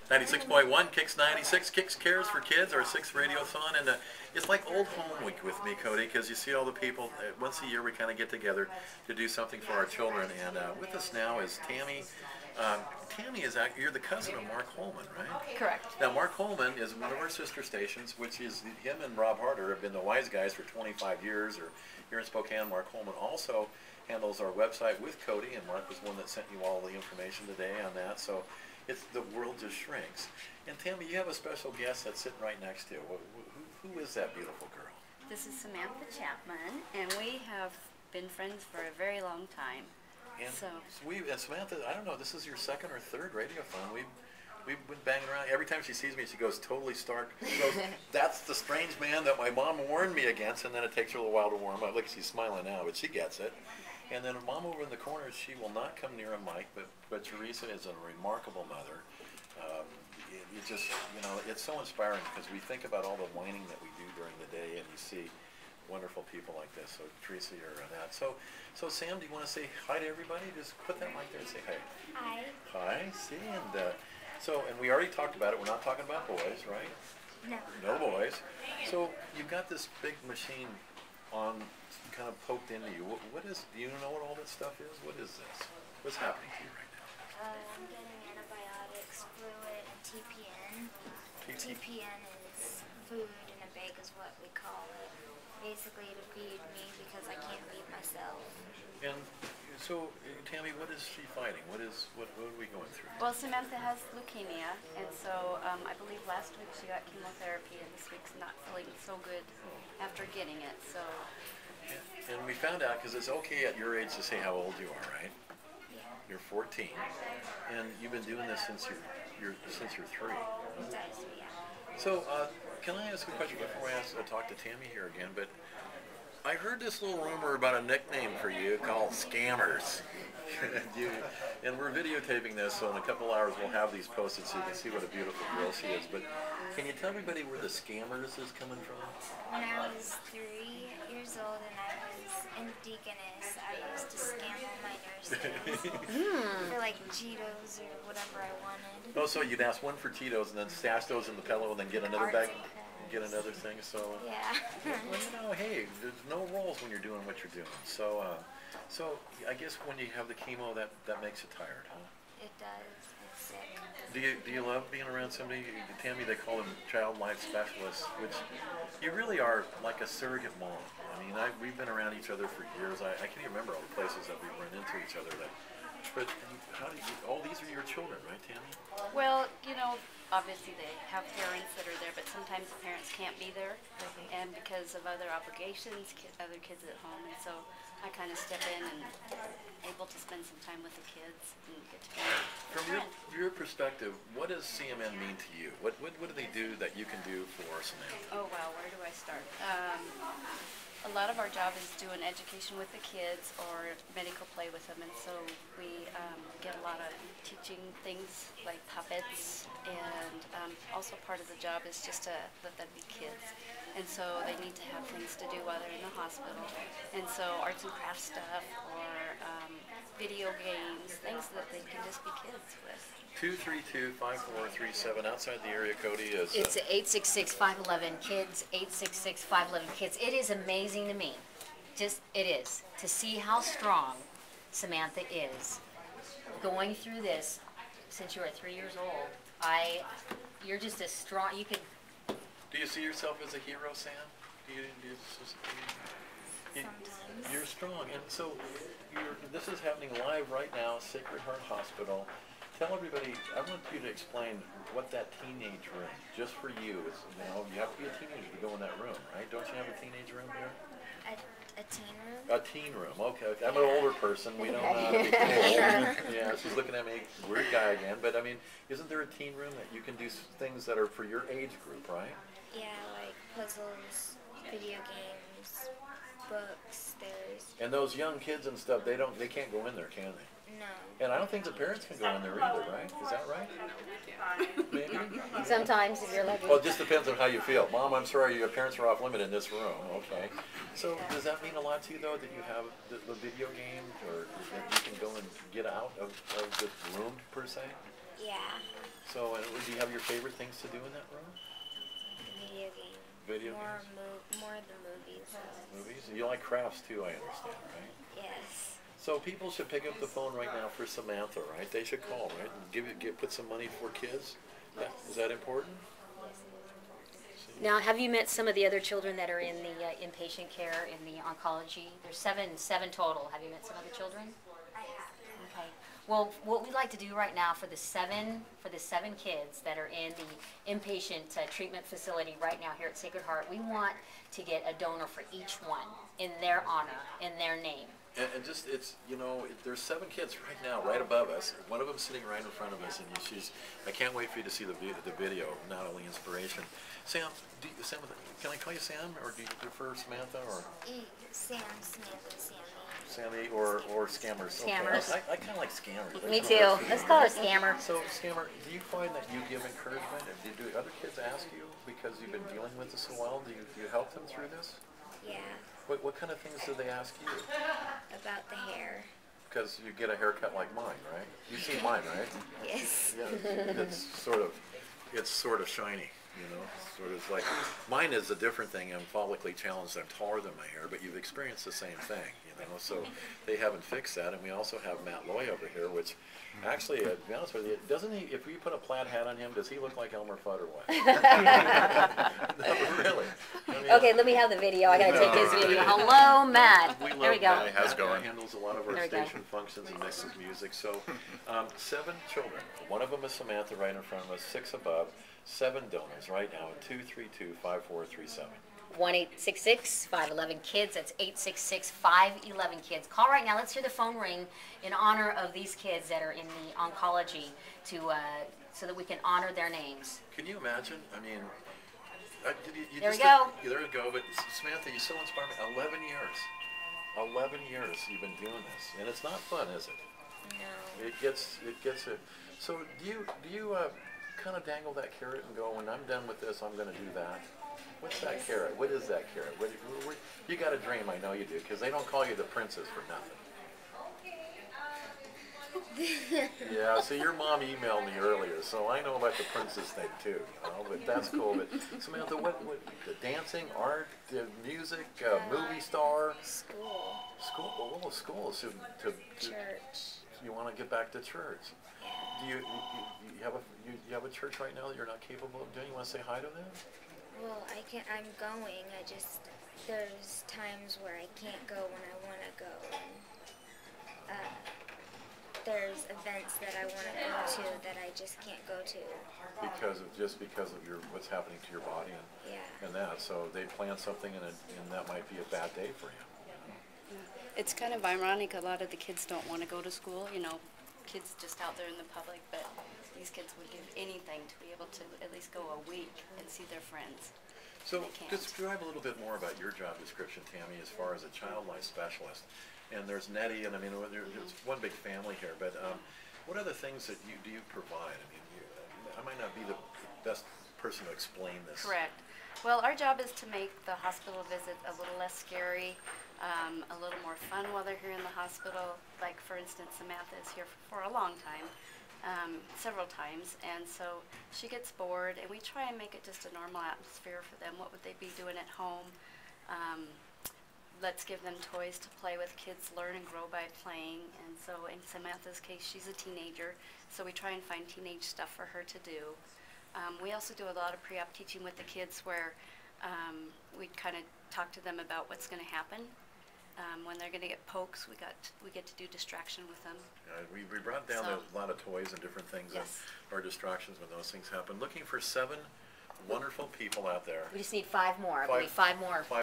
96.1, KIX 96, KIX Cares for Kids, our 6th Radiothon, and it's like old home week with me, Cody, because you see all the people, once a year we kind of get together to do something for our children, and with us now is Tammy. Tammy, you're the cousin of Mark Holman, right? Correct. Now, Mark Holman is one of our sister stations, which is him and Rob Harder have been the wise guys for 25 years, or here in Spokane. Mark Holman also handles our website with Cody, and Mark was one that sent you all the information today on that, so the world just shrinks. And Tammy, you have a special guest that's sitting right next to you. Who is that beautiful girl? This is Samantha Chapman, and we have been friends for a very long time. And Samantha, I don't know, this is your second or third radiothon. We've been banging around. Every time she sees me, she goes totally stark. She goes, "That's the strange man that my mom warned me against," and then it takes her a little while to warm up. Look, she's smiling now, but she gets it. And then Mom over in the corner, she will not come near a mic, but Teresa is a remarkable mother. You just, it's so inspiring because we think about all the whining that we do during the day, and you see wonderful people like this. So Teresa, you're that. So Sam, do you want to say hi to everybody? Just put that mic there and say hi. Hi. Hi. See, and we already talked about it. We're not talking about boys, right? No. No boys. So you've got this big machine on, kind of poked into you. Do you know what all this stuff is? What is this? What's happening to you right now? I'm getting antibiotics, fluid, and TPN. TPN is food in a bag is what we call it. Basically to feed me because I can't feed myself. And so, Tammy, what is she fighting? What are we going through? Well, Samantha has leukemia, and so I believe last week she got chemotherapy, and this week's not feeling so good after getting it. So. And we found out, because it's okay at your age to say how old you are, right? Yeah. You're 14, and you've been doing this since you're 3. Yeah. So, can I ask a question before I talk to Tammy here again? But I heard this little rumor about a nickname for you called Scammers. And we're videotaping this, so in a couple hours we'll have these posted so you can see what a beautiful girl she is. But can you tell everybody where the Scammers is coming from? When I was 3 years old and I was in Deaconess, I used to scam all my nurses for like Cheetos or whatever I wanted. Oh, so you'd ask one for Cheetos and then stash those in the pillow and then get another bag, get another thing. So yeah. Hey, there's no rules when you're doing what you're doing. So I guess when you have the chemo, that makes you tired, huh? It does. It's sick. Do you love being around somebody? Tammy, they call them child life specialists, which you really are like a surrogate mom. I mean, we've been around each other for years. I can't even remember all the places that we've run into each other. But how do you? All these are your children, right, Tammy? Well, obviously they have parents that are there, but sometimes the parents can't be there, and because of other obligations, other kids at home, and so I kind of step in and able to spend some time with the kids and get to be From your perspective, what does CMN mean to you? What do they do that you can do for Samantha? Oh wow, where do I start? A lot of our job is doing education with the kids or medical play with them, and so we get a lot of teaching things like puppets, and also part of the job is just to let them be kids, and so they need to have things to do while they're in the hospital, and so arts and crafts stuff or video games, things that they can just be kids with. 232-5437 outside the area. Cody is. It's 866-511-KIDS. 866-511-KIDS. It is amazing to me. It is to see how strong Samantha is going through this since you were 3 years old. You're just as strong. You could. Do you see yourself as a hero, Sam? Sometimes. You're strong, and so this is happening live right now. Sacred Heart Hospital. Tell everybody, I want you to explain what that teenage room, just for you, is. You have to be a teenager to go in that room, right? Don't you have a teenage room here? A teen room? A teen room, okay. I'm an older person. We don't know how to be cool. Yeah, she's looking at me, weird guy again. But, I mean, isn't there a teen room that you can do things that are for your age group, right? Yeah, like puzzles, video games, books, And those young kids and stuff, they can't go in there, can they? No. And I don't think the parents can go in there either, right? Is that right? Maybe? Sometimes if you're lucky. Well, it just depends on how you feel. Mom, I'm sorry, your parents are off limit in this room. Okay. So does that mean a lot to you, though, that you have the video games, or that you can go and get out of the room, per se? Yeah. So, do you have your favorite things to do in that room? Video games. Video games? More the movies. Movies? You like crafts too, I understand, right? Yes. So people should pick up the phone right now for Samantha, right? They should call, right? And put some money for kids. Is that important? Now, have you met some of the other children that are in the inpatient care, in the oncology? There's seven total. Have you met some other children? I have. Okay. Well, what we'd like to do right now for the seven kids that are in the inpatient treatment facility right now here at Sacred Heart, we want to get a donor for each one in their honor, in their name. And just, it's, you know, there's 7 kids right now, right above us. One of them sitting right in front of us, and I can't wait for you to see the video, not only inspiration. Sam, can I call you Sam, or do you prefer Samantha, or? Sam, Samantha, Sammy. Sammy, or Scammers. Scammers. Okay. I kind of like Scammers. Me too. Let's call her Scammer. So, Scammer, do you find that you give encouragement? Do other kids ask you, because you've been dealing with this so well, do you help them through this? Yeah. What kind of things do they ask you? About the hair. Because you get a haircut like mine, right? You've seen mine, right? Yes. Yeah, it's sort of shiny, you know. Sort of like mine is a different thing. I'm follically challenged. I'm taller than my hair, but you've experienced the same thing, you know. So they haven't fixed that, and we also have Matt Loy over here, which actually, to be honest with you, doesn't he? If we put a plaid hat on him, does he look like Elmer Fudd or what? No, really. I mean, Okay, let me have the video. I gotta take his video. Hello, Matt. We love There we go. Matt. How's it going? He handles a lot of our There we go. station functions and mixes music. So, 7 children. One of them is Samantha right in front of us, 6 above. 7 donors right now at 232-5437. 1-866-511-KIDS. That's 866-511-KIDS. Call right now. Let's hear the phone ring in honor of these kids that are in the oncology so that we can honor their names. Can you imagine? I mean, There we go. There we go. But Samantha, you so inspire me. 11 years. 11 years you've been doing this, and it's not fun, is it? No. It gets it. So do you kind of dangle that carrot and go, when I'm done with this, I'm going to do that? What's that carrot? What is that carrot? You got a dream, I know you do, because they don't call you the princess for nothing. Yeah, see, your mom emailed me earlier, so I know about the princess thing too, you know, but that's cool. But Samantha, what the dancing, art, the music, movie star? School. School? Oh, school. So Church. you want to get back to church. Do you have a church right now that you're not capable of doing? You want to say hi to them? Well, I'm going. There's times where I can't go when I want to go. And, there's events that I want to go to that I just can't go to. Because of what's happening to your body and that. So they plan something and that might be a bad day for you. It's kind of ironic. A lot of the kids don't want to go to school, you know, kids just out there in the public, but these kids would give anything to be able to at least go a week and see their friends. So describe a little bit more about your job description, Tammy, as far as a child life specialist. And there's Nettie, and I mean, there's one big family here, but what other things that do you provide? I mean, I might not be the best person to explain this. Correct. Well, our job is to make the hospital visit a little less scary, a little more fun while they're here in the hospital. Like, for instance, Samantha is here for a long time, several times, and so she gets bored, and we try and make it just a normal atmosphere for them. What would they be doing at home? Let's give them toys to play with. Kids learn and grow by playing, and so in Samantha's case, she's a teenager, so we try and find teenage stuff for her to do. We also do a lot of pre-op teaching with the kids where we kind of talk to them about what's going to happen. When they're going to get pokes, we get to do distraction with them. We brought down a lot of toys and different things and our distractions when those things happen. Looking for 7 wonderful people out there. We just need 5 more. I believe 5 more.